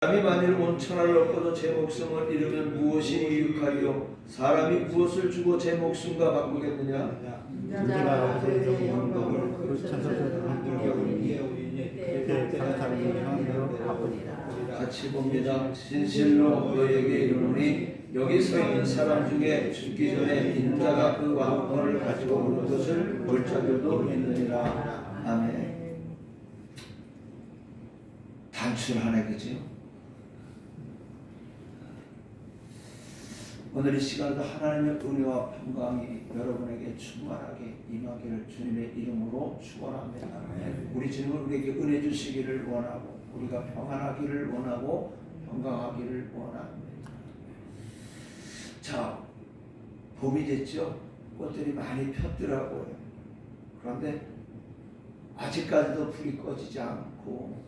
사람이 만일 온 천하를 얻고도 제 목숨을 잃으면 무엇이 유익하리요? 사람이 무엇을 주고 제 목숨과 바꾸겠느냐? 인자가 아버지의 영광을 그 천사들을 함께 이루니 그때 감사를 향하여 바꾸리라. 같이 봅니다. 진실로 너희에게 이르노니 여기 서 있는 사람 중에 죽기 전에 인자가 그 왕권을 가지고 오는 것을 볼 자들도 있느니라. 아멘. 단순하네, 그죠? 오늘 이 시간도 하나님의 은혜와 평강이 여러분에게 충만하게 임하기를 주님의 이름으로 축원합니다. 우리 주님은 우리에게 은혜 주시기를 원하고 우리가 평안하기를 원하고 건강하기를 원합니다. 자, 봄이 됐죠? 꽃들이 많이 폈더라고요. 그런데 아직까지도 불이 꺼지지 않고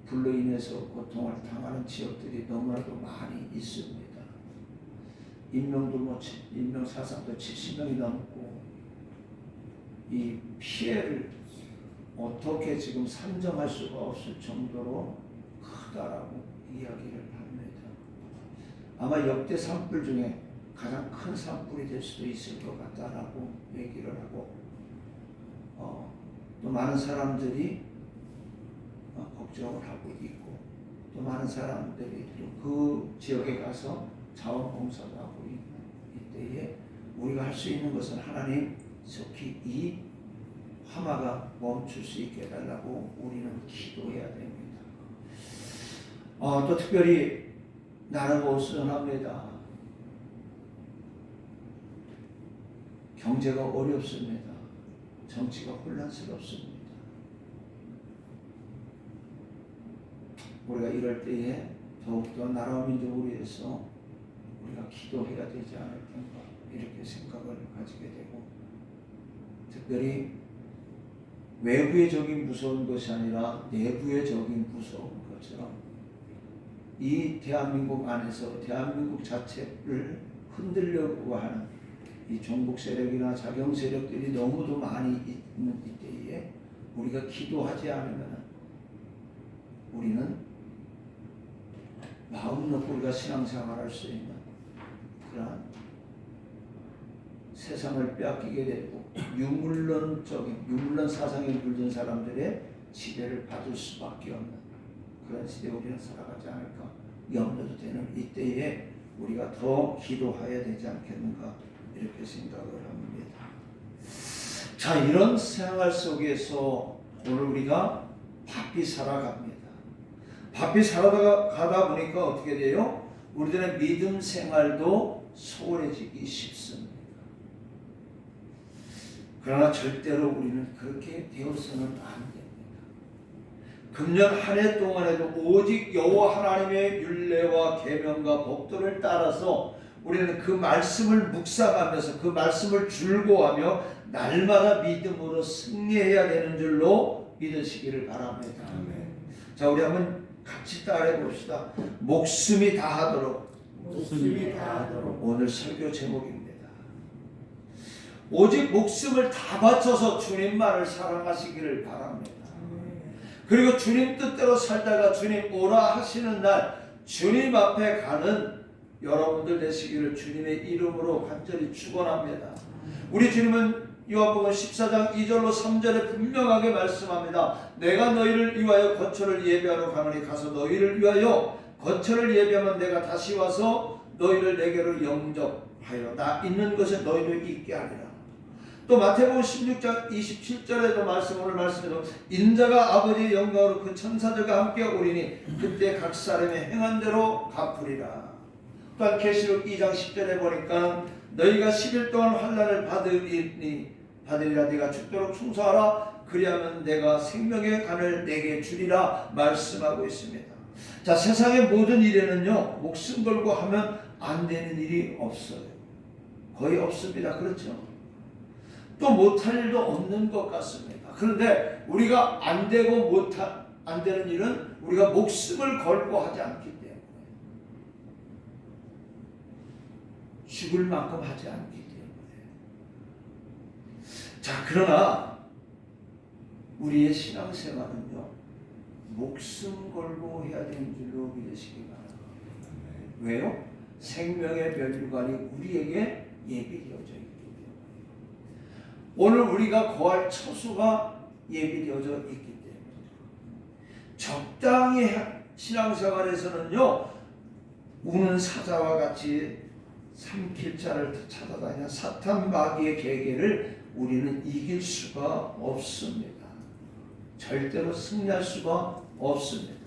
불로 인해서 고통을 당하는 지역들이 너무나도 많이 있습니다. 인명 사상도 70명이 넘고 이 피해를 어떻게 지금 산정할 수가 없을 정도로 크다라고 이야기를 합니다. 아마 역대 산불 중에 가장 큰 산불이 될 수도 있을 것 같다라고 얘기를 하고 또 많은 사람들이 걱정을 하고 있고 또 많은 사람들이 그 지역에 가서 자원봉사도 하고 있는 이때에 우리가 할 수 있는 것은 하나님 속히 이 화마가 멈출 수 있게 해달라고 우리는 기도해야 됩니다. 또 특별히 나라가 어수선합니다. 경제가 어렵습니다. 정치가 혼란스럽습니다. 우리가 이럴 때에 더욱더 나라와 민족을 위해서 우리가 기도해야 되지 않을 텐가 이렇게 생각을 가지게 되고 특별히 외부적인 무서운 것이 아니라 내부적인 무서운 것처럼 이 대한민국 안에서 대한민국 자체를 흔들려고 하는 이 종북 세력이나 자경 세력들이 너무도 많이 있는 이때에 우리가 기도하지 않으면 우리는 마음 놓고 우리가 신앙생활할 수 있는 그러한 세상을 빼앗기게 되고 유물론 사상에 물든 사람들의 지배를 받을 수밖에 없는 그런 시대에 우리는 살아가지 않을까 염려도 되는 이때에 우리가 더 기도해야 되지 않겠는가 이렇게 생각을 합니다. 자, 이런 생활 속에서 오늘 우리가 바삐 살아갑니다. 바삐 살아가다 보니까 어떻게 돼요? 우리들의 믿음 생활도 소홀해지기 쉽습니다. 그러나 절대로 우리는 그렇게 되어서는 안 됩니다. 금년 한 해 동안에도 오직 여호와 하나님의 율례와 계명과 법도를 따라서 우리는 그 말씀을 묵상하면서 그 말씀을 줄고하며 날마다 믿음으로 승리해야 되는 줄로 믿으시기를 바랍니다. 자, 우리 한번 같이 따라해 봅시다. 목숨이 다하도록 오늘 설교 제목입니다. 오직 목숨을 다 바쳐서 주님만을 사랑하시기를 바랍니다. 그리고 주님 뜻대로 살다가 주님 오라 하시는 날 주님 앞에 가는 여러분들 되시기를 주님의 이름으로 간절히 축원합니다. 우리 주님은 요한복음 14장 2절로 3절에 분명하게 말씀합니다. 내가 너희를 위하여 거처를 예비하러 가노니 가서 너희를 위하여 거처를 예비하면 내가 다시 와서 너희를 내게로 영접하여 나 있는 곳에 너희도 있게 하리라. 또 마태복음 16장 27절에도 오늘 말씀에도 인자가 아버지의 영광으로 그 천사들과 함께 오리니 그때 각 사람의 행한 대로 갚으리라. 또한 계시록 2장 10절에 보니까 너희가 10일 동안 환난을 받으리라. 네가 죽도록 충성하라. 그리하면 내가 생명의 간을 내게 주리라 말씀하고 있습니다. 자, 세상의 모든 일에는요 목숨 걸고 하면 안 되는 일이 없어요. 거의 없습니다. 그렇죠? 또 못할 일도 없는 것 같습니다. 그런데 우리가 안 되고 안 되는 일은 우리가 목숨을 걸고 하지 않기 때문에 죽을 만큼 하지 않기 때문에 자, 그러나 우리의 신앙생활은요 목숨 걸고 해야 되는 줄로 믿으시기 바랍니다. 왜요? 생명의 멸류관이 우리에게 예비되어져 있기 때문에. 오늘 우리가 거할 처소가 예비되어져 있기 때문에. 적당히 신앙생활에서는요, 우는 사자와 같이 삼킬 자를 찾아다니는 사탄 마귀의 계계를 우리는 이길 수가 없습니다. 절대로 승리할 수가 없습니다.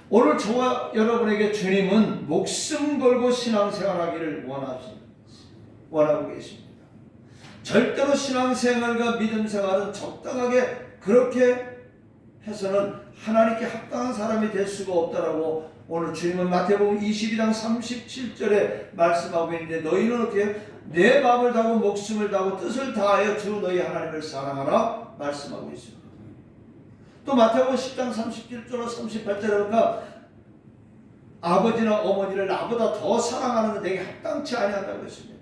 오늘 저와 여러분에게 주님은 목숨 걸고 신앙생활하기를 원하고 계십니다. 절대로 신앙생활과 믿음생활은 적당하게 그렇게 해서는 하나님께 합당한 사람이 될 수가 없다라고 오늘 주님은 마태복음 22장 37절에 말씀하고 있는데, 너희는 어떻게 내 마음을 다하고 목숨을 다하고 뜻을 다하여 주 너희 하나님을 사랑하라 말씀하고 있습니다. 또 마태복음 10장 37절로 38절에 보니까 아버지나 어머니를 나보다 더 사랑하는 내게 합당치 아니한다고 했습니다.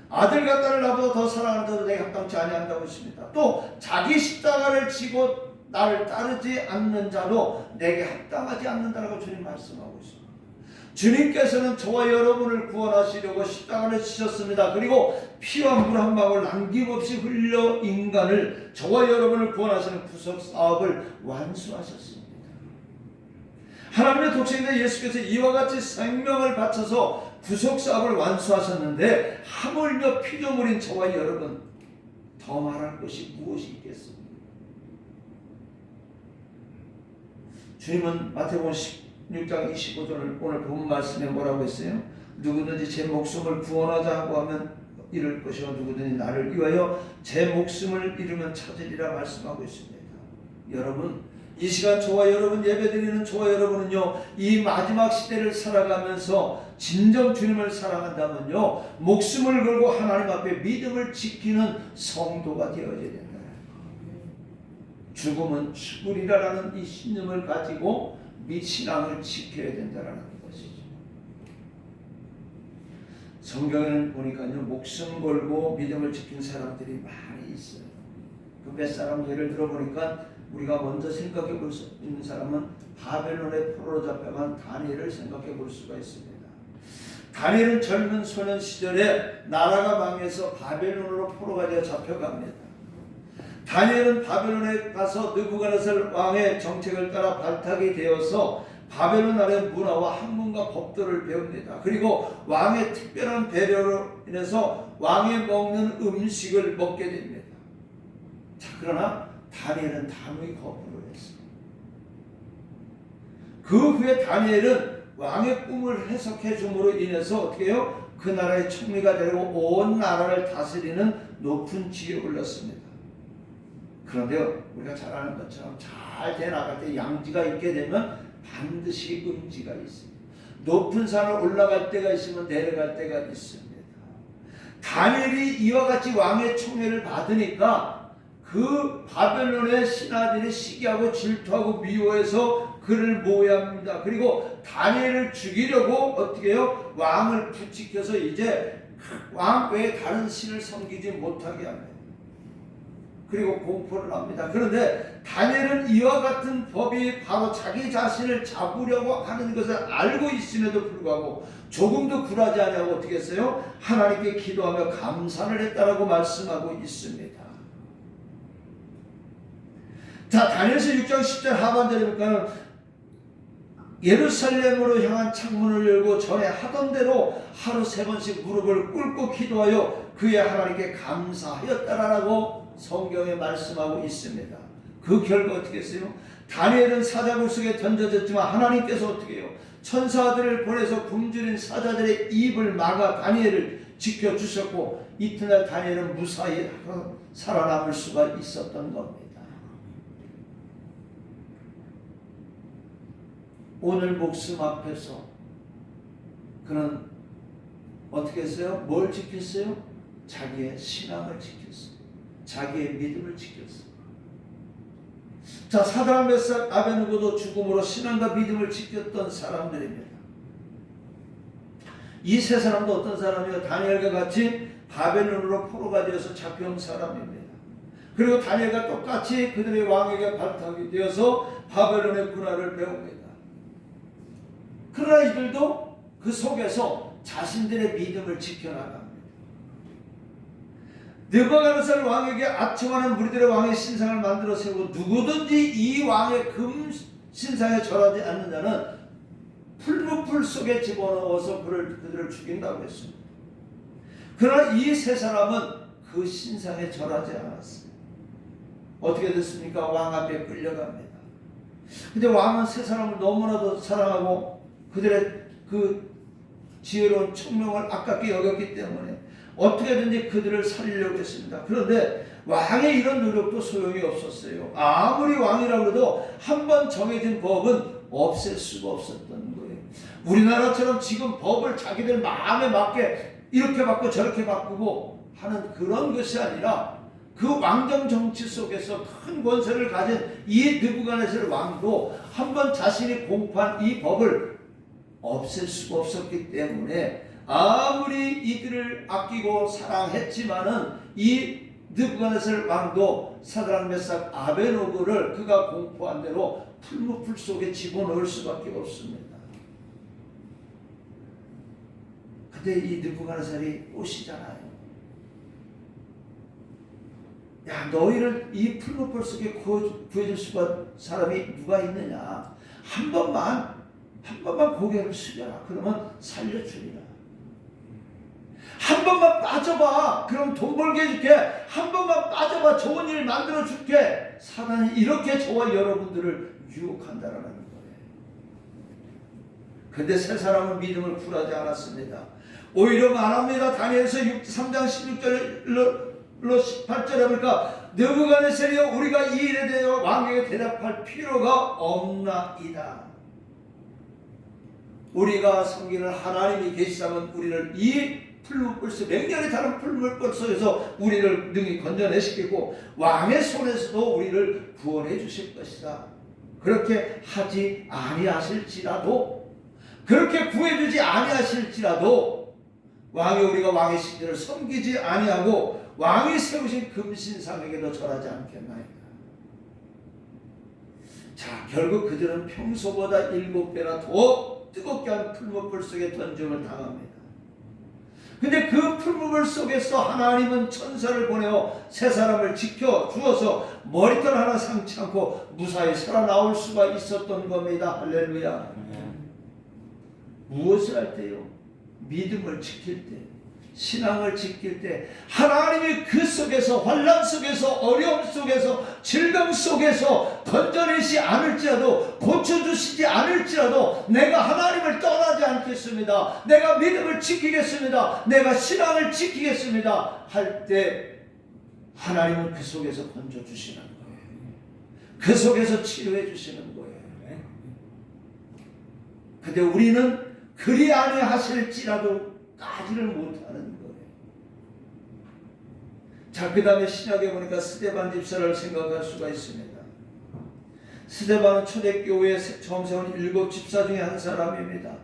아들과 딸을 나보다 더 사랑하는 자도 내게 합당치 아니한다고 했습니다. 또 자기 십자가를 지고 나를 따르지 않는 자도 내게 합당하지 않는다라고 주님 말씀하고 있습니다. 주님께서는 저와 여러분을 구원하시려고 십자가를 지셨습니다. 그리고 피와 물 한 방울 남김없이 흘려 인간을, 저와 여러분을 구원하시는 구속 사업을 완수하셨습니다. 하나님의 독생자 예수께서 이와 같이 생명을 바쳐서 구속 사업을 완수하셨는데, 하물며 피조물인 저와 여러분 더 말할 것이 무엇이 있겠습니까? 주님은 마태복음 16장 25절을 오늘 본 말씀에 뭐라고 했어요? 누구든지 제 목숨을 구원하자 고 하면 잃을 것이요 누구든지 나를 위하여 제 목숨을 잃으면 찾으리라 말씀하고 있습니다. 여러분, 이 시간 저와 여러분 예배드리는 저와 여러분은요, 이 마지막 시대를 살아가면서 진정 주님을 사랑한다면요, 목숨을 걸고 하나님 앞에 믿음을 지키는 성도가 되어야 된다. 죽음은 죽으리라라는 이 신념을 가지고 신앙을 지켜야 된다라는 것이죠. 성경에는 보니까요, 목숨 걸고 믿음을 지킨 사람들이 많이 있어요. 그 몇 사람 예를 들어 보니까 우리가 먼저 생각해 볼 수 있는 사람은 바벨론의 포로로 잡혀간 다니엘을 생각해 볼 수가 있습니다. 다니엘은 젊은 소년 시절에 나라가 망해서 바벨론으로 포로가 되어 잡혀갑니다. 다니엘은 바벨론에 가서 느부갓네살 왕의 정책을 따라 발탁이 되어서 바벨론 나라의 문화와 학문과 법도를 배웁니다. 그리고 왕의 특별한 배려로 인해서 왕이 먹는 음식을 먹게 됩니다. 자, 그러나 다니엘은 단호히 거부를 했습니다. 그 후에 다니엘은 왕의 꿈을 해석해 줌으로 인해서 어떻게 해요? 그 나라의 총리가 되고 온 나라를 다스리는 높은 지위에 올랐습니다. 그런데요, 우리가 잘 아는 것처럼 잘 돼 나갈 때 양지가 있게 되면 반드시 음지가 있습니다. 높은 산을 올라갈 때가 있으면 내려갈 때가 있습니다. 다니엘이 이와 같이 왕의 총애를 받으니까 그 바벨론의 신하들이 시기하고 질투하고 미워해서 그를 모해합니다. 그리고 다니엘을 죽이려고 어떻게 해요? 왕을 부추겨서 이제 왕 외에 다른 신을 섬기지 못하게 합니다. 그리고 공포를 합니다. 그런데 다니엘은 이와 같은 법이 바로 자기 자신을 잡으려고 하는 것을 알고 있음에도 불구하고 조금도 굴하지 않냐고 어떻게 했어요? 하나님께 기도하며 감사를 했다라고 말씀하고 있습니다. 자, 다니엘서 6장 10절 하반절에 보니까 예루살렘으로 향한 창문을 열고 전에 하던 대로 하루 3번씩 무릎을 꿇고 기도하여 그의 하나님께 감사하였다라고 성경에 말씀하고 있습니다. 그 결과 어떻게 했어요? 다니엘은 사자굴 속에 던져졌지만 하나님께서 어떻게 해요? 천사들을 보내서 굶주린 사자들의 입을 막아 다니엘을 지켜주셨고 이튿날 다니엘은 무사히 살아남을 수가 있었던 겁니다. 오늘 목숨 앞에서 그는 어떻게 했어요? 뭘 지켰어요? 자기의 신앙을 지켰어요. 자기의 믿음을 지켰어요. 자, 사드락 메삭 아베느고도 죽음으로 신앙과 믿음을 지켰던 사람들입니다. 이 세 사람도 어떤 사람이요? 다니엘과 같이 바벨론으로 포로가 되어서 잡혀온 사람입니다. 그리고 다니엘과 똑같이 그들의 왕에게 발탁이 되어서 바벨론의 문화를 배웁니다. 그러나 이들도 그 속에서 자신들의 믿음을 지켜나갑니다. 느부갓네살 왕에게 아첨하는 무리들의 왕의 신상을 만들어 세우고 누구든지 이 왕의 금 신상에 절하지 않는 자는 풀무풀 속에 집어넣어서 그들을 죽인다고 했습니다. 그러나 이 세 사람은 그 신상에 절하지 않았어요. 어떻게 됐습니까? 왕 앞에 끌려갑니다. 근데 왕은 세 사람을 너무나도 사랑하고 그들의 그 지혜로운 총명을 아깝게 여겼기 때문에 어떻게든지 그들을 살리려고 했습니다. 그런데 왕의 이런 노력도 소용이 없었어요. 아무리 왕이라고 해도 한 번 정해진 법은 없앨 수가 없었던 거예요. 우리나라처럼 지금 법을 자기들 마음에 맞게 이렇게 바꾸고 저렇게 바꾸고 하는 그런 것이 아니라 그 왕정 정치 속에서 큰 권세를 가진 이 느부갓네살 왕도 한 번 자신이 공포한 이 법을 없앨 수가 없었기 때문에 아무리 이들을 아끼고 사랑했지만은 이 느부갓네살 왕도 사드락 메삭 아베노고를 그가 공포한 대로 풀무풀 속에 집어넣을 수밖에 없습니다. 근데 이 느부갓네살이 오시잖아요. 야, 너희를 이 풀무풀 속에 구해줄 수가 사람이 누가 있느냐? 한 번만 고개를 숙여라. 그러면 살려주리라. 한 번만 빠져봐. 그럼 돈 벌게 해줄게. 한 번만 빠져봐. 좋은 일 만들어 줄게. 사단이 이렇게 저와 여러분들을 유혹한다라는 거예요. 근데 세 사람은 믿음을 굴하지 않았습니다. 오히려 말합니다. 다니엘서 3장 16절로 18절에 보니까 느부갓네살이여 우리가 이 일에 대하여 왕에게 대답할 필요가 없나이다. 우리가 섬기는 하나님이 계시다면 우리를 이 풀무불 속 맹렬히 다른 풀무불 속에서 우리를 능히 건져내시키고 왕의 손에서도 우리를 구원해 주실 것이다. 그렇게 하지 아니하실지라도 그렇게 구해주지 아니하실지라도 왕이 우리가 왕의 신들을 섬기지 아니하고 왕이 세우신 금신상에게도 절하지 않겠나이까. 자, 결국 그들은 평소보다 7배나 더 뜨겁게 한 풀무불 속에 던짐을 당합니다. 근데 그 풀무불 속에서 하나님은 천사를 보내어 세 사람을 지켜 주어서 머리털 하나 상치 않고 무사히 살아나올 수가 있었던 겁니다. 할렐루야. 무엇을 할 때요? 믿음을 지킬 때, 신앙을 지킬 때 하나님이 그 속에서 환난 속에서 어려움 속에서 질병 속에서 건져내지 않을지라도 고쳐주시지 않을지라도 내가 하나님을 떠나지 않겠습니다. 내가 믿음을 지키겠습니다. 내가 신앙을 지키겠습니다. 할 때 하나님은 그 속에서 건져주시는 거예요. 그 속에서 치료해 주시는 거예요. 근데 우리는 그리 아니하실지라도 까지를 못하는 거예요. 자, 그 다음에 신약에 보니까 스데반 집사를 생각할 수가 있습니다. 스데반은 초대교회에 처음 세운 7 집사 중에 한 사람입니다.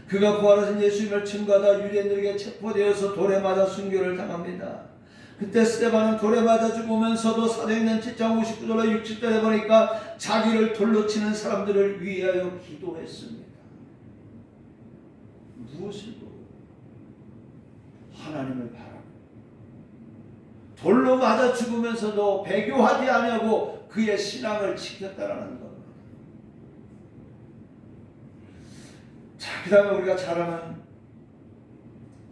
그가 부활하신 예수님을 증거하다 유대인들에게 체포되어서 돌에 맞아 순교를 당합니다. 그때 스데반은 돌에 맞아 죽으면서도 사도행전 7장 59절로 60절에 보니까 자기를 돌로 치는 사람들을 위하여 기도했습니다. 무엇을 보고? 하나님을 바라고 돌로 맞아 죽으면서도 배교하지 아니하고 그의 신앙을 지켰다라는 겁니다. 자, 그 다음에 우리가 잘 아는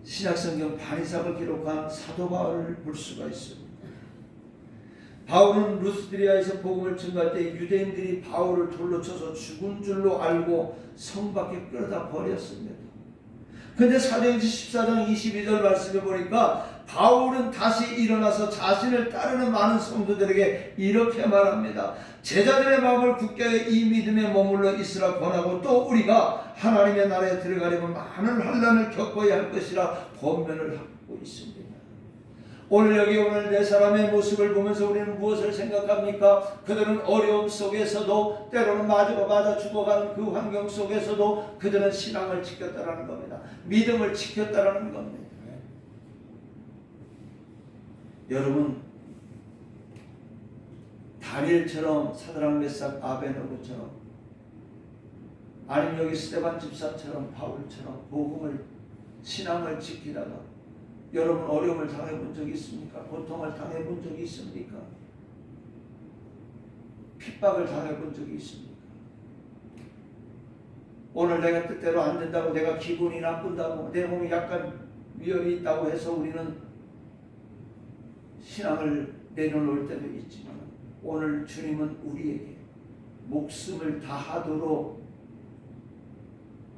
신약성경 바니삭을 기록한 사도 바울을 볼 수가 있습니다. 바울은 루스드리아에서 복음을 전할 때 유대인들이 바울을 돌로 쳐서 죽은 줄로 알고 성 밖에 끌어다 버렸습니다. 근데 사도행전 14장 22절 말씀에 보니까 바울은 다시 일어나서 자신을 따르는 많은 성도들에게 이렇게 말합니다. 제자들의 마음을 굳게 하여 이 믿음에 머물러 있으라 권하고 또 우리가 하나님의 나라에 들어가려면 많은 환난을 겪어야 할 것이라 권면을 하고 있습니다. 오늘 여기 오늘 네 사람의 모습을 보면서 우리는 무엇을 생각합니까? 그들은 어려움 속에서도 때로는 맞아 죽어가는 그 환경 속에서도 그들은 신앙을 지켰다라는 겁니다. 믿음을 지켰다라는 겁니다. 여러분, 다니엘처럼 사드락 메삭 아베노고처럼, 아니면 여기 스데반 집사처럼 바울처럼 복음을 신앙을 지키다가 여러분 어려움을 당해본 적이 있습니까? 고통을 당해본 적이 있습니까? 핍박을 당해본 적이 있습니까? 오늘 내가 뜻대로 안 된다고, 내가 기분이 나쁜다고, 내 몸이 약간 위험이 있다고 해서 우리는 신앙을 내려놓을 때도 있지만, 오늘 주님은 우리에게 목숨을 다하도록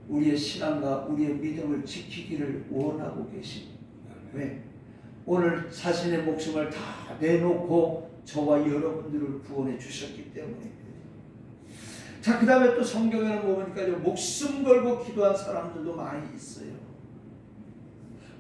우리의 신앙과 우리의 믿음을 지키기를 원하고 계십니다. 왜? 오늘 자신의 목숨을 다 내놓고 저와 여러분들을 구원해 주셨기 때문에. 자, 그 다음에 또 성경에는 보니까 목숨 걸고 기도한 사람들도 많이 있어요.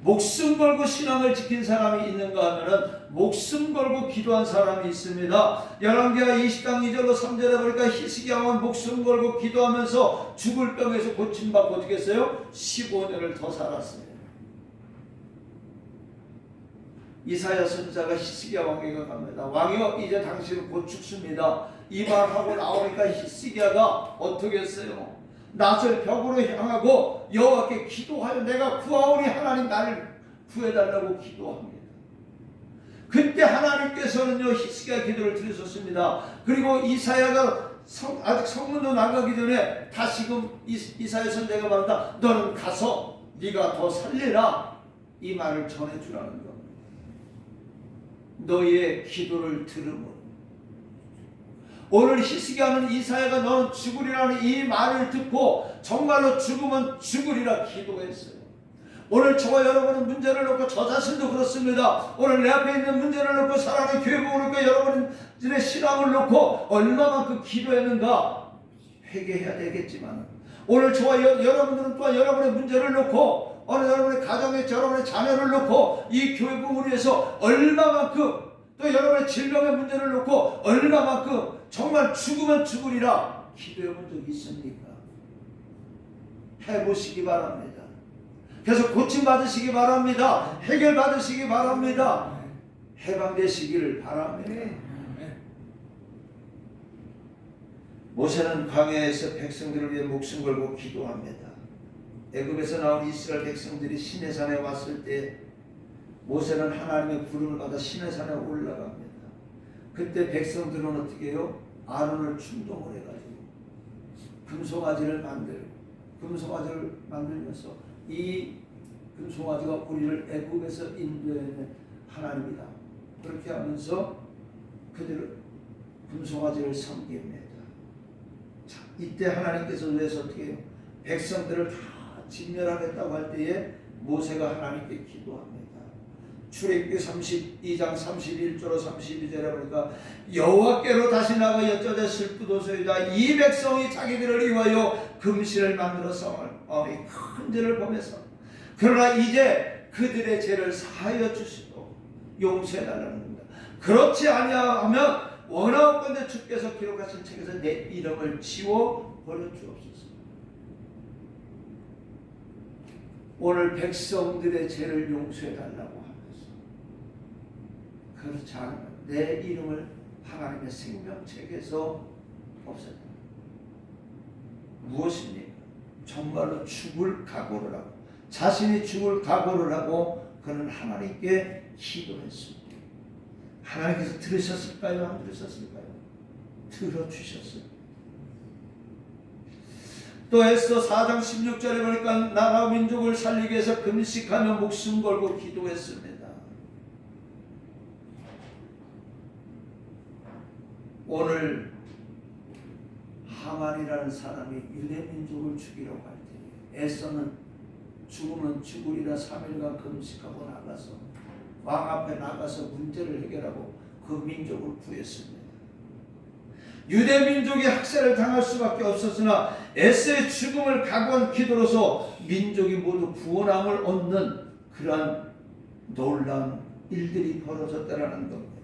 목숨 걸고 신앙을 지킨 사람이 있는가 하면은 목숨 걸고 기도한 사람이 있습니다. 열왕기하 20장 2절로 3절에 보니까 히스기야 왕은 목숨 걸고 기도하면서 죽을 병에서 고침받고 어떻게 했어요? 15년을 더 살았어요. 이사야 선지자가 히스기야 왕에게 갑니다. 왕이여, 이제 당신은 곧 죽습니다. 이 말하고 나오니까 히스기야가 어떻게 했어요? 낯을 벽으로 향하고 여호와께 기도하여 내가 구하오니 하나님 나를 구해달라고 기도합니다. 그때 하나님께서는요 히스기야 기도를 들으셨습니다. 그리고 이사야가 아직 성문도 나가기 전에 다시금 이사야 선지자가 말한다. 너는 가서 네가 더 살리라, 이 말을 전해주라는 겁니다. 너의 기도를 들으면. 오늘 히스기야는 이사야가 너는 죽으리라는 이 말을 듣고 정말로 죽으면 죽으리라 기도했어요. 오늘 저와 여러분은 문제를 놓고, 저 자신도 그렇습니다. 오늘 내 앞에 있는 문제를 놓고, 사랑의 교회복을 놓고, 여러분들의 신앙을 놓고 얼마만큼 기도했는가 회개해야 되겠지만, 오늘 저와 여러분들은 또한 여러분의 문제를 놓고, 오늘 여러분의 가정에 여러분의 자녀를 놓고 이 교회복을 위해서 얼마만큼, 또 여러분의 질병의 문제를 놓고 얼마만큼 정말 죽으면 죽으리라 기도해 본 적이 있습니까? 해보시기 바랍니다. 그래서 고침 받으시기 바랍니다. 해결 받으시기 바랍니다. 해방되시기를 바랍니다. 모세는 광야에서 백성들을 위해 목숨 걸고 기도합니다. 애굽에서 나온 이스라엘 백성들이 시내산에 왔을 때 모세는 하나님의 부름을 받아 시내산에 올라갑니다. 그때 백성들은 어떻게 해요? 아론을 충동을 해가지고 금송아지를 만들면서 이 금송아지가 우리를 애굽에서 인도해낸 하나님이다, 그렇게 하면서 그들을 금송아지를 섬깁니다. 자, 이때 하나님께서 그래서 어떻게 해요? 백성들을 다 진멸하겠다고 할 때에 모세가 하나님께 기도합니다. 출애굽기 32장 31절로 32절에 보니까 여호와께로 다시 나가 여쭤자 슬프도소이다. 이 백성이 자기들을 위하여 금신을 만들어서 마음이 큰 죄를 범해서, 그러나 이제 그들의 죄를 사하여 주시고 용서해 달라는 겁니다. 그렇지 아니하면 원하옵건대 주께서 기록하신 책에서 내 이름을 지워 버려 주옵소서. 오늘 백성들의 죄를 용서해 달라고 하면서, 그렇지 않으면 내 이름을 하나님의 생명책에서 없애다. 무엇입니까? 정말로 죽을 각오를 하고, 자신이 죽을 각오를 하고 그는 하나님께 기도했습니다. 하나님께서 들으셨을까요? 안 들으셨을까요? 들어주셨어요. 또 에스더 4장 16절에 보니까 나라 민족을 살리기 위해서 금식하며 목숨 걸고 기도했습니다. 오늘 하만이라는 사람이 유대 민족을 죽이려고 할 때 에스더는 죽으면 죽으리라 3일간 금식하고 나가서 왕 앞에 나가서 문제를 해결하고 그 민족을 구했습니다. 유대 민족이 학살을 당할 수밖에 없었으나 에스더의 죽음을 각오한 기도로서 민족이 모두 구원함을 얻는 그러한 놀라운 일들이 벌어졌다라는 겁니다.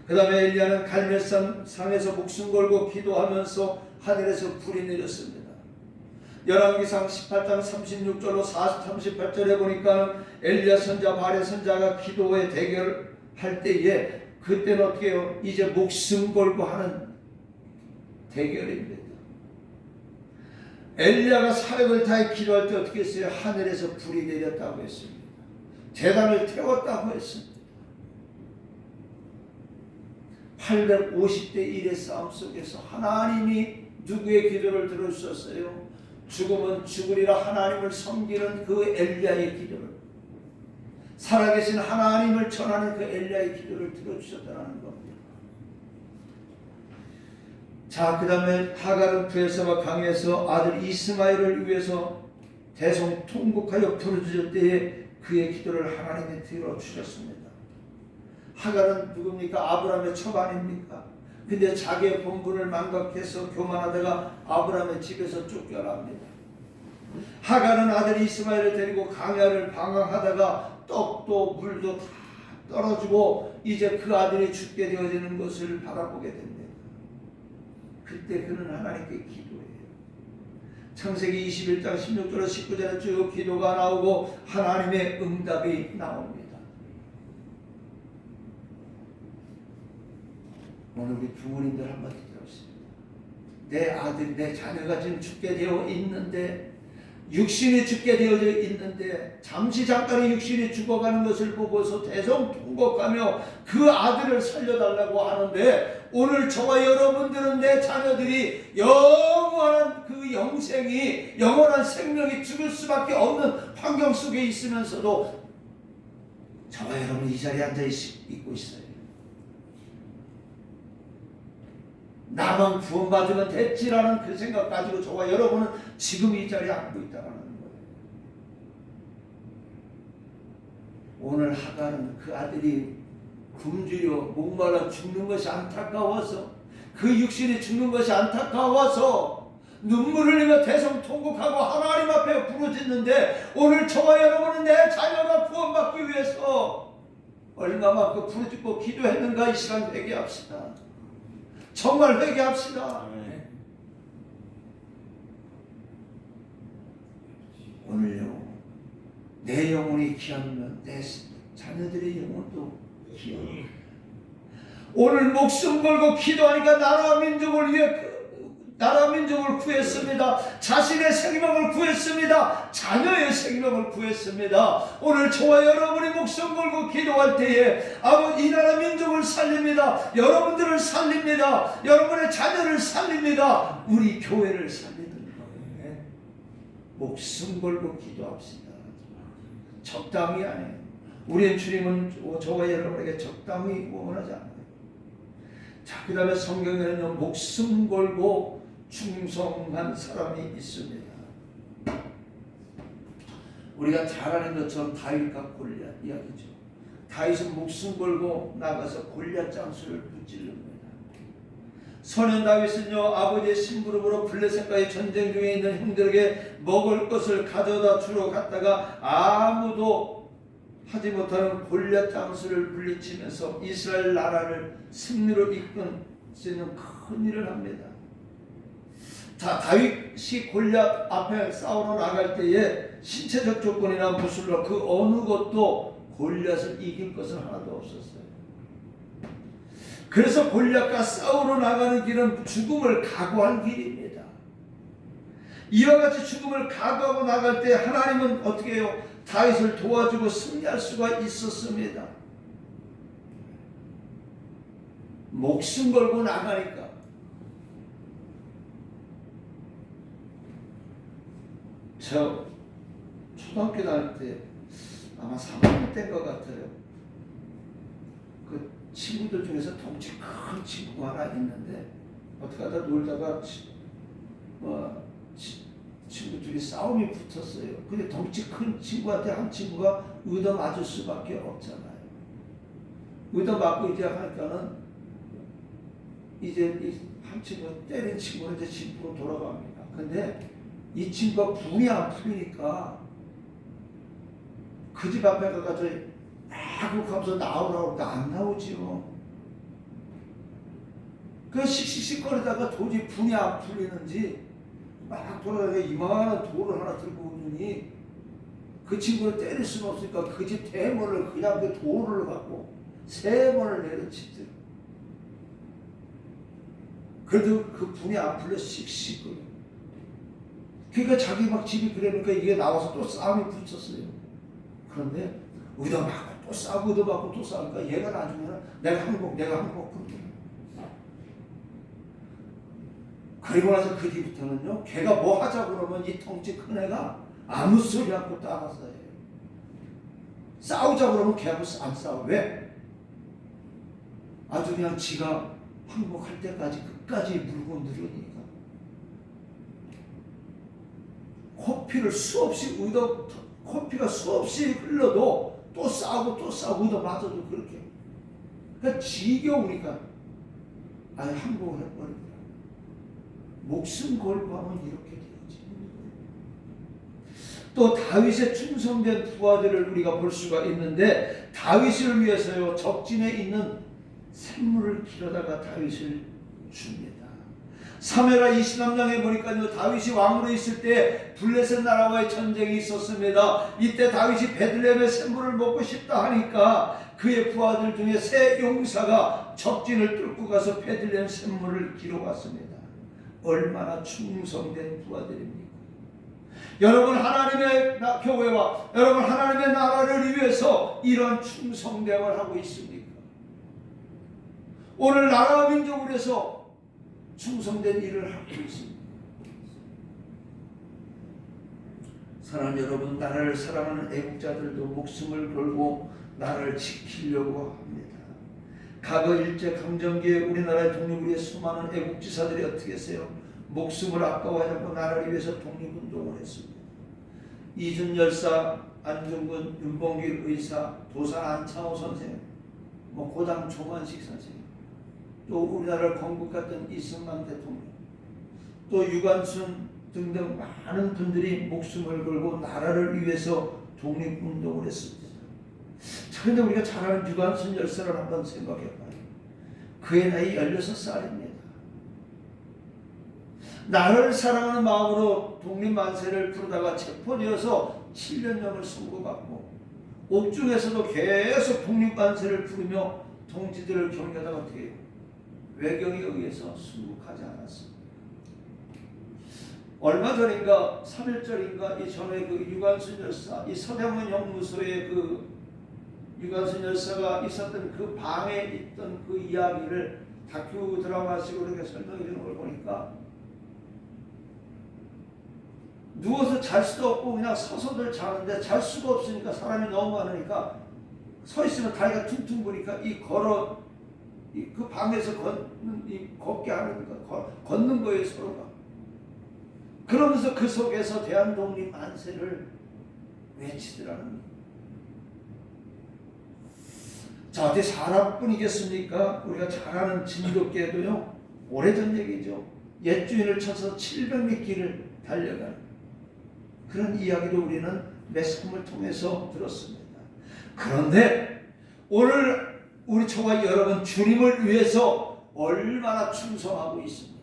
그 다음에 엘리야는 갈멜산 상에서 목숨 걸고 기도하면서 하늘에서 불이 내렸습니다. 열왕기상 18장 36절로 38절에 보니까 엘리야 선자 바레 선자가 기도에 대결할 때에 그때는 어떻게 해요? 이제 목숨 걸고 하는 대결입니다. 엘리야가 사력을 다해 기도할 때 어떻게 했어요? 하늘에서 불이 내렸다고 했습니다. 제단을 태웠다고 했습니다. 850대 1의 싸움 속에서 하나님이 누구의 기도를 들어주셨어요? 죽으면 죽으리라 하나님을 섬기는 그 엘리야의 기도를, 살아계신 하나님을 전하는 그 엘리야의 기도를 들어주셨다는 겁니다. 자, 그 다음에 하갈은 부에서와 강에서 아들 이스마엘을 위해서 대성통곡하여 부르짖을 때에 그의 기도를 하나님이 들어주셨습니다. 하갈은 누굽니까? 아브라함의 처반입니까? 근데 자기의 본분을 망각해서 교만하다가 아브라함의 집에서 쫓겨납니다. 하갈은 아들 이스마엘을 데리고 광야를 방황하다가 떡도 물도 다 떨어지고 이제 그 아들이 죽게 되어지는 것을 바라보게 됩니다. 그때 그는 하나님께 기도해요. 창세기 21장 16절로 19절에 쭉 기도가 나오고 하나님의 응답이 나옵니다. 오늘 우리 부모님들 한마디 들었습니다. 내 아들, 내 자녀가 지금 죽게 되어 있는데, 육신이 죽게 되어져 있는데 잠시 잠깐의 육신이 죽어가는 것을 보고서 대성통곡하며 그 아들을 살려달라고 하는데, 오늘 저와 여러분들은 내 자녀들이 영원한 그 영생이, 영원한 생명이 죽을 수밖에 없는 환경 속에 있으면서도 저와 여러분 이 자리에 앉아 있고 있어요. 나만 구원받으면 됐지라는 그 생각 가지고 저와 여러분은 지금 이 자리에 앉고 있다는 거예요. 오늘 하갈은 그 아들이 굶주려 목말라 죽는 것이 안타까워서, 그 육신이 죽는 것이 안타까워서 눈물을 흘리며 대성통곡하고 하나님 앞에 부르짖는데, 오늘 저와 여러분은 내 자녀가 구원받기 위해서 얼마만큼 부르짖고 기도했는가? 이 시간 회개합시다. 정말 회개합시다. 오늘요, 내 영혼이 귀하면 내 자녀들의 영혼도 귀하다. 오늘 목숨 걸고 기도하니까 나라와 민족을 위해, 나라와 민족을 구했습니다. 자신의 생명을 구했습니다. 자녀의 생명을 구했습니다. 오늘 저와 여러분이 목숨 걸고 기도할 때에 아버지, 이 나라 민족을 살립니다. 여러분들을 살립니다. 여러분의 자녀를 살립니다. 우리 교회를 살리는 거예요. 목숨 걸고 기도합시다. 적당히 아니에요. 우리의 주님은 저와 여러분에게 적당히 원하지 않아요. 자, 그 다음에 성경에는요, 목숨 걸고 충성한 사람이 있습니다. 우리가 잘 아는 것처럼 다윗과 골리앗 이야기죠. 다윗은 목숨 걸고 나가서 골리앗 장수를 무찔릅니다. 소년 다윗은요, 아버지의 심부름으로 블레셋과의 전쟁 중에 있는 형들에게 먹을 것을 가져다 주러 갔다가 아무도 하지 못하는 골리앗 장수를 물리치면서 이스라엘 나라를 승리로 이끄는 큰 일을 합니다. 자, 다윗이 골리앗 앞에 싸우러 나갈 때에 신체적 조건이나 무술로 그 어느 것도 골리앗을 이길 것은 하나도 없었어요. 그래서 골리앗과 싸우러 나가는 길은 죽음을 각오한 길입니다. 이와 같이 죽음을 각오하고 나갈 때 하나님은 어떻게 해요? 다윗을 도와주고 승리할 수가 있었습니다. 목숨 걸고 나가니까. 저 초등학교 다닐 때 아마 3학년 때인 것 같아요. 그 친구들 중에서 덩치 큰 친구가 하나 있는데 어떻게 하다 놀다가 친구 둘이 싸움이 붙었어요. 근데 덩치 큰 친구한테 한 친구가 얻어맞을 수밖에 없잖아요. 얻어맞고 이제 하니까는 이제 한 친구 때린 친구는 이제 집으로 돌아갑니다. 근데 이 친구가 분이 안 풀리니까 그 집 앞에 가서 하면서 나오라고 하니까 안 나오지요. 그 씩씩거리다가 도저히 분이 안 풀리는지 막 돌아다니까 이만한 돌을 하나 들고 오더니 그 친구를 때릴 수는 없으니까 그 집 대문을 그냥 그 돌을 갖고 3번을 내려치더라. 그래도 그 분이 안 풀려 씩씩. 그러니까 자기 막 집이 그러니까 이게 나와서 또 싸움이 붙었어요. 그런데 얻어맞고 또 싸우고 얻어맞고 또 싸우니까 얘가 나중에는 내가 항복 그러더라. 그리고 나서 그 뒤부터는요, 걔가 뭐 하자고 그러면 이 덩치 큰 애가 아무 소리 않고 따라서 해요. 싸우자 그러면 걔하고 안 싸워. 왜? 아주 그냥 지가 항복할 때까지 끝까지 물고 늘으니까. 코피가 수없이 흘러도 또 싸우고 얻어맞아도 그렇게. 그러니까 지겨우니까 아예 항복을 해버리더라. 목숨 걸고 하면 이렇게 되어지는 거예요. 또 다윗의 충성된 부하들을 우리가 볼 수가 있는데, 다윗을 위해서요 적진에 있는 샘물을 길어다가 다윗을 줍니다. 사무엘하 23장에 보니까요, 다윗이 왕으로 있을 때 블레셋 나라와의 전쟁이 있었습니다. 이때 다윗이 베들레헴의 샘물을 먹고 싶다 하니까 그의 부하들 중에 세 용사가 적진을 뚫고 가서 베들레헴 샘물을 길어왔습니다. 얼마나 충성된 부하들입니까? 여러분, 하나님의 교회와 여러분 하나님의 나라를 위해서 이런 충성됨을 하고 있습니까? 오늘 나라와 민족을 위해서 충성된 일을 하고 있습니다. 사랑하는 여러분, 나라를 사랑하는 애국자들도 목숨을 걸고 나라를 지키려고 합니다. 과거 일제강점기에 우리나라의 독립을 위해 수많은 애국지사들이 어떻게 했어요? 목숨을 아까워하지 않고 나라를 위해서 독립운동을 했습니다. 이준 열사, 안중근, 윤봉길 의사, 도사 안창호 선생, 고당 조만식 선생, 또 우리나라를 건국했던 이승만 대통령, 또 유관순 등등 많은 분들이 목숨을 걸고 나라를 위해서 독립운동을 했습니다. 그런데 우리가 잘 아는 유관순 열사를 한번 생각해봐요. 그의 나이 16살입니다. 나라를 사랑하는 마음으로 독립만세를 부르다가 체포되어서 7년형을 선고받고 옥중에서도 계속 독립만세를 부르며 동지들을 경계하다가 어떻게 해요? 외경에 의해서 순국하지 않았습니다. 얼마 전인가 3일절인가 이 전에 그 유관순 열사, 이 서대문 형무소에 그 유관순 열사가 있었던 그 방에 있던 그 이야기를 다큐 드라마식으로 이렇게 설명해 주는 걸 보니까 누워서 잘 수도 없고 그냥 서서들 자는데 잘 수가 없으니까 사람이 너무 많으니까 서 있으면 다리가 퉁퉁 부니까 그 방에서 걷게 하는 거, 걷는 거예요, 서로가. 그러면서 그 속에서 대한독립 만세를 외치더라는 거예요. 자, 어디 사람뿐이겠습니까? 우리가 잘 아는 진돗개도요, 오래전 얘기죠. 옛 주인을 쳐서 700리 길을 달려가는 그런 이야기도 우리는 매스컴을 통해서 들었습니다. 그런데 오늘 우리 저와 여러분 주님을 위해서 얼마나 충성하고 있습니까?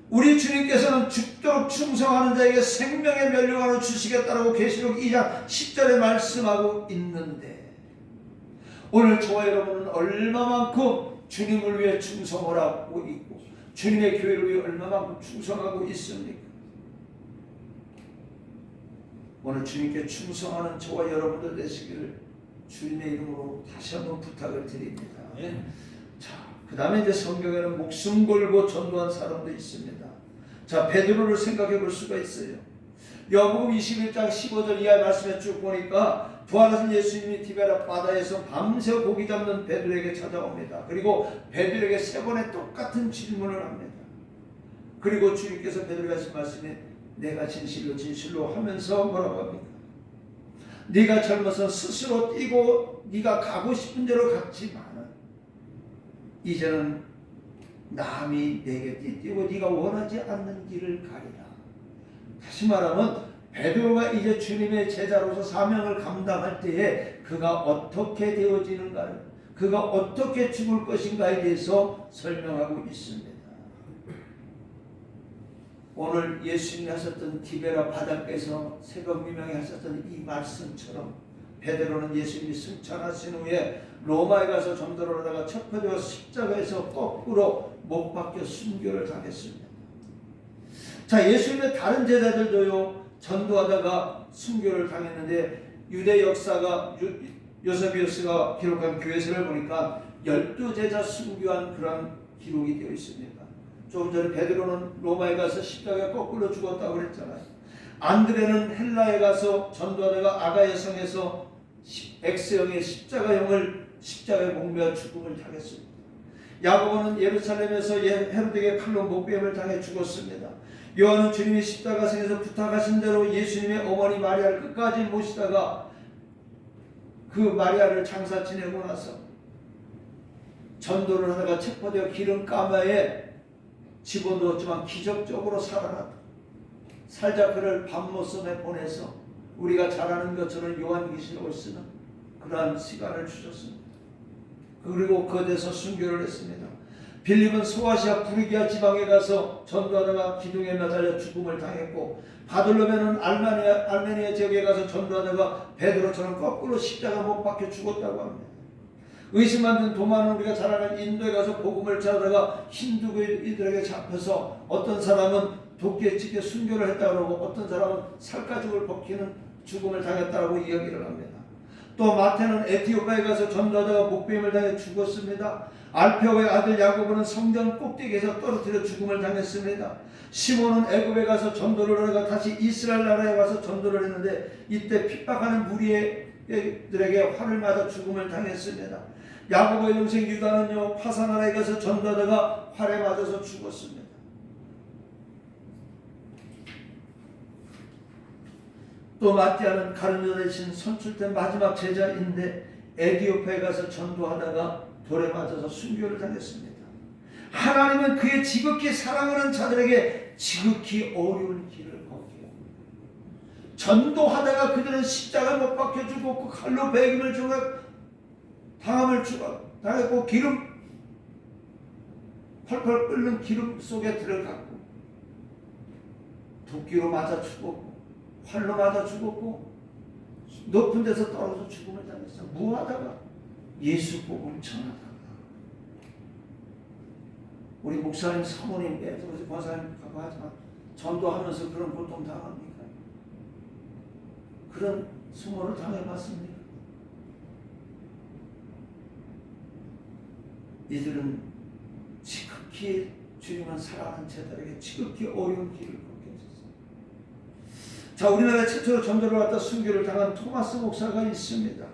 우리 주님께서는 죽도록 충성하는 자에게 생명의 면류관을 주시겠다라고 계시록 2장 10절에 말씀하고 있는데, 오늘 저와 여러분은 얼마만큼 주님을 위해 충성을 하고 있고 주님의 교회를 위해 얼마만큼 충성하고 있습니까? 오늘 주님께 충성하는 저와 여러분들 되시기를 주님의 이름으로 다시 한번 부탁을 드립니다. 자, 그 다음에 이제 성경에는 목숨 걸고 전도한 사람도 있습니다. 자, 베드로를 생각해 볼 수가 있어요. 요한복음 21장 15절 이하 말씀에 쭉 보니까 부활하신 예수님이 티베라 바다에서 밤새 고기 잡는 베드로에게 찾아옵니다. 그리고 베드로에게 3번의 똑같은 질문을 합니다. 그리고 주님께서 베드로에게 하신 말씀이 내가 진실로 하면서 뭐라고 합니까? 네가 젊어서 스스로 뛰고 네가 가고 싶은 대로 갔지만 이제는 남이 내게 뛰고 네가 원하지 않는 길을 가리라. 다시 말하면 베드로가 이제 주님의 제자로서 사명을 감당할 때에 그가 어떻게 되어지는가를, 그가 어떻게 죽을 것인가에 대해서 설명하고 있습니다. 오늘 예수님이 하셨던 디베라 바닷가에서 새벽 미명에 하셨던 이 말씀처럼 베드로는 예수님이 승천하신 후에 로마에 가서 전도를 하다가 척표되어 십자가에서 거꾸로 못 박혀 순교를 당했습니다. 자, 예수님의 다른 제자들도요 전도하다가 순교를 당했는데 유대 역사가 요세비우스가 기록한 교회서를 보니까 12제자 순교한 그런 기록이 되어 있습니다. 조금 전에 베드로는 로마에 가서 십자가에 거꾸로 죽었다고 그랬잖아요. 안드레는 헬라에 가서 전도하다가 아가야 성에서 X형의 십자가에 목매어 죽음을 당했습니다. 야고보는 예루살렘에서 헤로데에게 칼로 목베임을 당해 죽었습니다. 요한은 주님이 십자가상에서 부탁하신 대로 예수님의 어머니 마리아를 끝까지 모시다가 그 마리아를 장사 지내고 나서 전도를 하다가 체포되어 기름가마에 집어넣었지만 기적적으로 살아났다. 살자 그를 밤모섬에 보내서 우리가 잘 아는 것처럼 요한계시록을 쓰는 그러한 시간을 주셨습니다. 그리고 그곳에서 순교를 했습니다. 빌립은 소아시아 부르기아 지방에 가서 전도하다가 기둥에 매달려 죽음을 당했고, 바돌로메는 알메니아 지역에 가서 전도하다가 베드로처럼 거꾸로 십자가 못 박혀 죽었다고 합니다. 의심 만든 도마는 우리가 잘 아는 인도에 가서 복음을 전하다가 힌두교인들에게 잡혀서 어떤 사람은 도끼에 찌게 순교를 했다고 하고 어떤 사람은 살가죽을 벗기는 죽음을 당했다고 이야기를 합니다. 또 마태는 에티오피아에 가서 전도하다가 목베임을 당해 죽었습니다. 알페오의 아들 야고보는 성전 꼭대기에서 떨어뜨려 죽음을 당했습니다. 시몬은 애굽에 가서 전도를 하다가 다시 이스라엘 나라에 와서 전도를 했는데 이때 핍박하는 무리들에게 활을 맞아 죽음을 당했습니다. 야고보의 동생 유다는요 파사나라에 가서 전도하다가 활에 맞아서 죽었습니다. 또 마띠아는 가룟유다 대신 선출된 마지막 제자인데 에티오피아에 가서 전도하다가 돌에 맞아서 순교를 당했습니다. 하나님은 그의 지극히 사랑하는 자들에게 지극히 어려운 길을 걷게 합니다. 전도하다가 그들은 십자가 못 박혀 죽었고 칼로 배김을 당함을 당했고 기름 펄펄 끓는 기름 속에 들어갔고 도끼로 맞아 죽었고 활로 맞아 죽었고 높은 데서 떨어져 죽음을 당했어. 무하다가 예수 복음 전하다가 우리 목사님 사모님 우리 권사님 가고 하지만 전도하면서 그런 고통 당합니까? 그런 수모를 당해봤습니까? 이들은 지극히 주님을 사랑하는 제자에게 지극히 어려운 길을 걷게 했습니다. 자, 우리나라 최초로 전도를 왔다 순교를 당한 토마스 목사가 있습니다.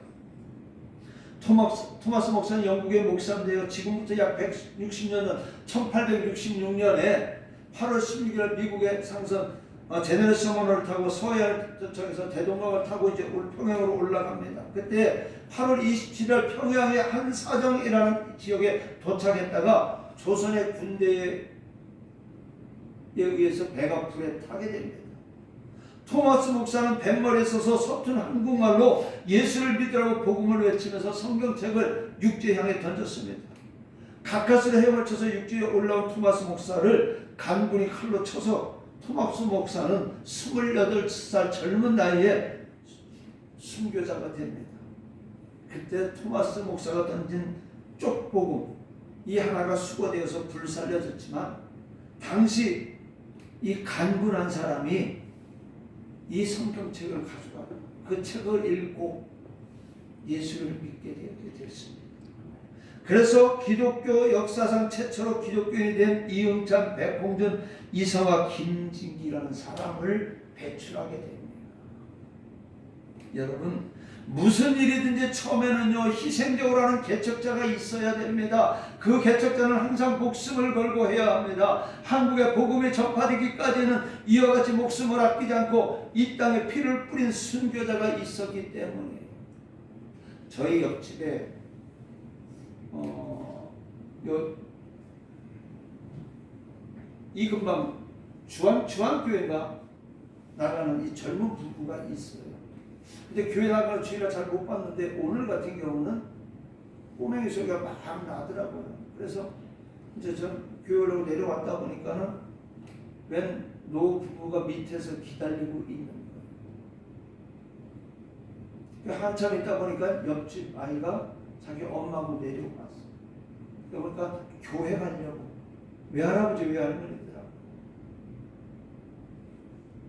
토마스 목사는 영국의 목사인데요. 지금부터 약 160년 전 1866년에 8월 16일 미국의 상선 제네러스 호너를 타고 서해안에서 대동강을 타고 이제 평양으로 올라갑니다. 그때 8월 27일 평양의 한사정이라는 지역에 도착했다가 조선의 군대에 의해서 배가 불에 타게 됩니다. 토마스 목사는 뱃머리에 서서 서툰 한국말로 예수를 믿으라고 복음을 외치면서 성경책을 육지에 향해 던졌습니다. 가까스로 헤엄을 쳐서 육지에 올라온 토마스 목사를 간군이 칼로 쳐서 토마스 목사는 28살 젊은 나이에 순교자가 됩니다. 그때 토마스 목사가 던진 쪽복음 이 하나가 수거되어서 불살려졌지만 당시 이 간군한 사람이 이 성경책을 가져가 그 책을 읽고 예수를 믿게 되게 됐습니다. 그래서 기독교 역사상 최초로 기독교인이 된 이응찬, 백홍준, 이성화, 김진기라는 사람을 배출하게 됩니다. 여러분, 무슨 일이든지 처음에는요 희생적으로 하는 개척자가 있어야 됩니다. 그 개척자는 항상 목숨을 걸고 해야 합니다. 한국의 복음이 전파되기까지는 이와 같이 목숨을 아끼지 않고 이 땅에 피를 뿌린 순교자가 있었기 때문에 저희 옆집에 이 근방 주안교회가 나가는 이 젊은 부부가 있어요. 근데 교회 나가는 주일날 잘 못 봤는데 오늘 같은 경우는 꼬맹이 소리가 막 나더라고요. 그래서 이제 전 교회로 내려왔다 보니까는 웬 노부부가 밑에서 기다리고 있는 거예요. 한참 있다 보니까 옆집 아이가 자기 엄마하고 내려고 왔어. 그러니까 교회 가려고 외할아버지 외할머니더라고.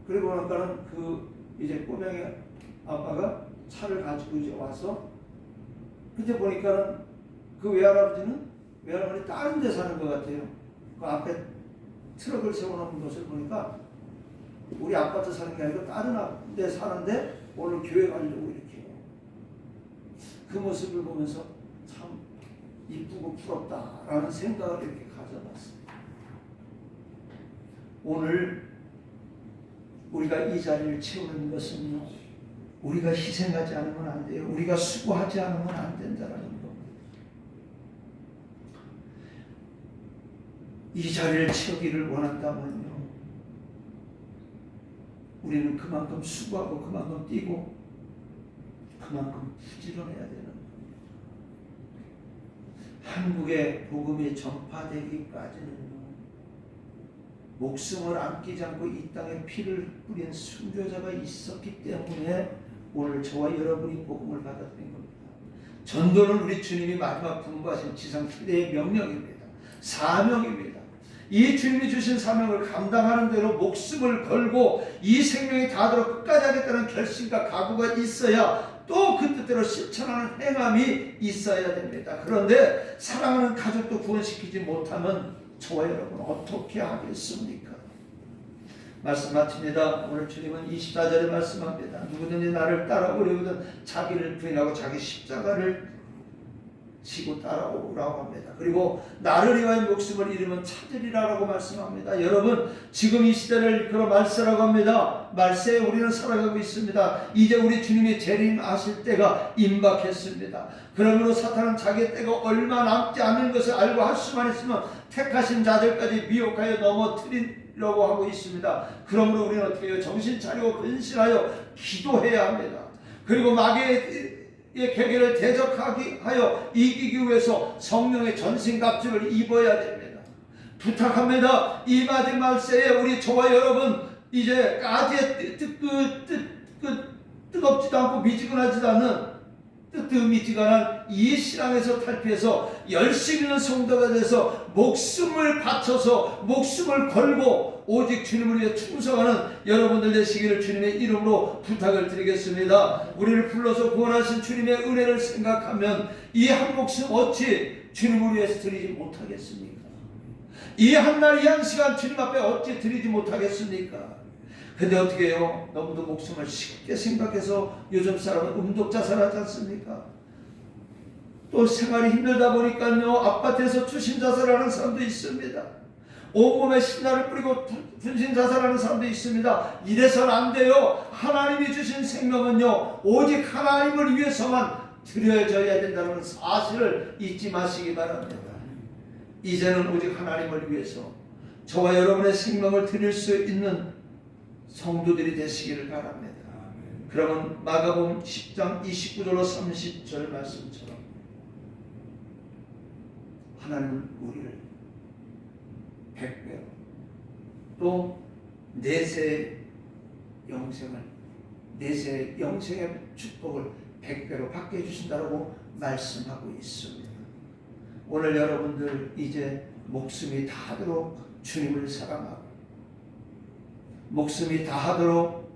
그리고 나니까는 그 이제 꼬맹이 아빠가 차를 가지고 이제 와서 그때 보니까는 그 외할머니 다른 데 사는 것 같아요. 그 앞에 트럭을 세워놓은 것을 보니까 우리 아파트 사는 게 아니고 다른 데 사는데 오늘 교회 가려고 이렇게 그 모습을 보면서 참 이쁘고 부럽다라는 생각을 이렇게 가져봤습니다. 오늘 우리가 이 자리를 채우는 것은요, 우리가 희생하지 않으면 안 돼요. 우리가 수고하지 않으면 안 된다는 겁니다. 이 자리를 채우기를 원한다면요, 우리는 그만큼 수고하고 그만큼 뛰고 그만큼 부지런해야 되는 겁니다. 한국의 복음이 전파되기까지는 목숨을 아끼지 않고 이 땅에 피를 뿌린 순교자가 있었기 때문에 오늘 저와 여러분이 복음을 받아들인 겁니다. 전도는 우리 주님이 마지막 분부하신 지상 최대의 명령입니다. 사명입니다. 이 주님이 주신 사명을 감당하는 대로 목숨을 걸고 이 생명이 다하도록 끝까지 하겠다는 결심과 각오가 있어야 또 그 뜻대로 실천하는 행함이 있어야 됩니다. 그런데 사랑하는 가족도 구원시키지 못하면 저와 여러분 어떻게 하겠습니까? 말씀 마칩니다. 오늘 주님은 24절에 말씀합니다. 누구든지 나를 따라오려거든 자기를 부인하고 자기 십자가를 지고 따라오라고 합니다. 그리고 나를 위하여 목숨을 잃으면 찾으리라라고 말씀합니다. 여러분, 지금 이 시대를 이끌어 말세라고 합니다. 말세에 우리는 살아가고 있습니다. 이제 우리 주님이 재림하실 때가 임박했습니다. 그러므로 사탄은 자기의 때가 얼마 남지 않는 것을 알고 할 수만 있으면 택하신 자들까지 미혹하여 넘어뜨리려고 하고 있습니다. 그러므로 우리는 어떻게 해요? 정신 차리고 근신하여 기도해야 합니다. 그리고 마귀의 계계를 대적하기 하여 이기기 위해서 성령의 전신갑주를 입어야 됩니다. 부탁합니다. 이 마지막 말세에 우리 저와 여러분 이제 가지에 뜨겁지도 않고 미지근하지도 않은 뜨뜻미지근한 이 신앙에서 탈피해서 열심 있는 성도가 돼서 목숨을 바쳐서 목숨을 걸고 오직 주님을 위해 충성하는 여러분들 되시기를 주님의 이름으로 부탁을 드리겠습니다. 우리를 불러서 구원하신 주님의 은혜를 생각하면 이 한 목숨 어찌 주님을 위해서 드리지 못하겠습니까? 이 한 날 이 한 시간 주님 앞에 어찌 드리지 못하겠습니까? 근데 어떻게 해요? 너무도 목숨을 쉽게 생각해서 요즘 사람은 음독자살하지 않습니까? 또 생활이 힘들다 보니까요, 아파트에서 투신자살하는 사람도 있습니다. 온몸에 신나를 뿌리고 분신자살하는 사람도 있습니다. 이래서는 안 돼요. 하나님이 주신 생명은요, 오직 하나님을 위해서만 드려져야 된다는 사실을 잊지 마시기 바랍니다. 이제는 오직 하나님을 위해서 저와 여러분의 생명을 드릴 수 있는 성도들이 되시기를 바랍니다. 그러면 마가복음 10장 29절로 30절 말씀처럼 하나님은 우리를 100배로 또 내세 영생의 축복을 100배로 받게 해주신다고 말씀하고 있습니다. 오늘 여러분들 이제 목숨이 다하도록 주님을 사랑하고 목숨이 다하도록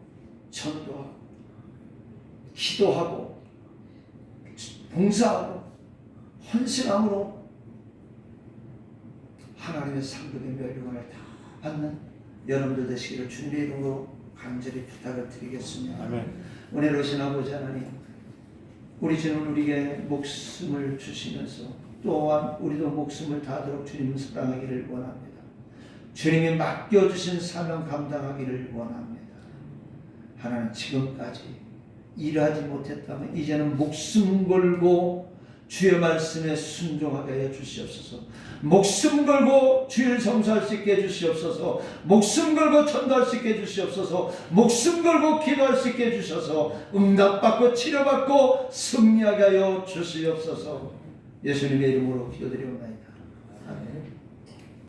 전도하고 기도하고 봉사하고 헌신함으로 하나님의 상급의 멸류관을 다 받는 여러분들 되시기를 주님의 이름으로 간절히 부탁을 드리겠습니다. 아멘. 은혜로우신 아버지 하나님, 우리 주님은 우리에게 목숨을 주시면서 또한 우리도 목숨을 다하도록 주님을 사랑하기를 원합니다. 주님이 맡겨주신 사명 감당하기를 원합니다. 하나님, 지금까지 일하지 못했다면 이제는 목숨 걸고 주의 말씀에 순종하게 해 주시옵소서. 목숨 걸고 주를 성수할 수 있게 해 주시옵소서. 목숨 걸고 전도할 수 있게 해 주시옵소서. 목숨 걸고 기도할 수 있게 해 주셔서 응답받고 치료받고 승리하게 하여 주시옵소서. 예수님의 이름으로 기도드리옵나이다. 아멘.